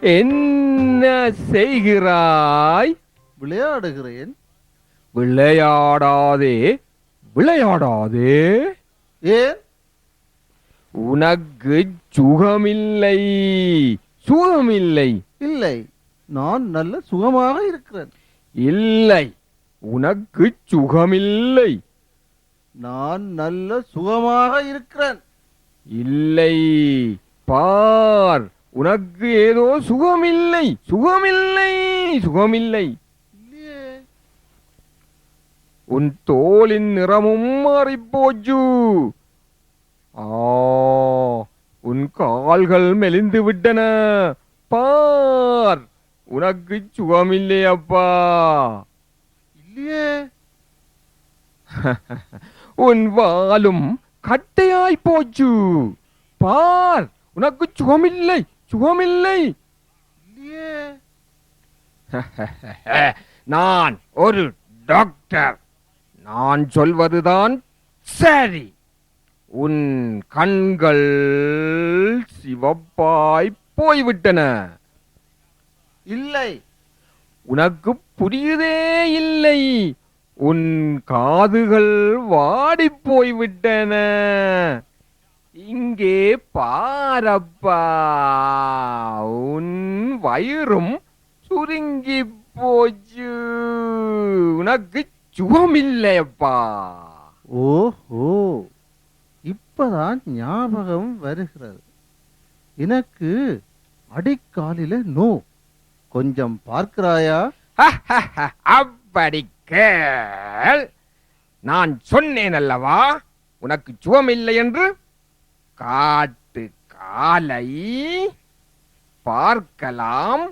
என்ன செய்கிறாய்? விளையாடுகிறேன். விளையாடாதே, விளையாடாதே. ஏன்? உனக்கு சுகமில்லை, சுகமில்லை. இல்லை, நான் நல்ல சுகமாக இருக்கிறேன். இல்லை, உனக்கு சுகமில்லை. நான் நல்ல சுகமாக இருக்கிறேன். இல்லை, பார், உனக்கு ஏதோ சுகமில்லை, சுகமில்லை, சுகமில்லை. இல்லையே. உன் தோலின் நிறமும் மாறிப்போச்சு. உன் கால்கள் மெலிந்து விட்டன. பார், உனக்கு சுகமில்லை அப்பா. இல்லையே. உன் வாலும் கட்டையாய் போச்சு. பார், உனக்கு சுகமில்லை, சுகமில்லை. இல்லையே. நான் ஒரு டாக்டர். நான் சொல்வதுதான் சரி. உன் கண்கள் சிவப்பாய் போய்விட்டன. இல்லை. உனக்கு புரியுதே இல்லை. உன் காதுகள் வாடி போய்விட்டன. இங்கே பாரப்பா, உன் வயிறும் சுருங்கி போச்சு. உனக்கு சுகமில்லையப்பா. ஓஹோ, இப்பதான் ஞாபகம் வருகிறது. எனக்கு அடிக்காலில நோ. கொஞ்சம் பார்க்கிறாயா? அப்படி கேள். நான் சொன்னேன் அல்லவா உனக்கு சுகமில்லை என்று. காட்டு காலை பார்க்கலாம்.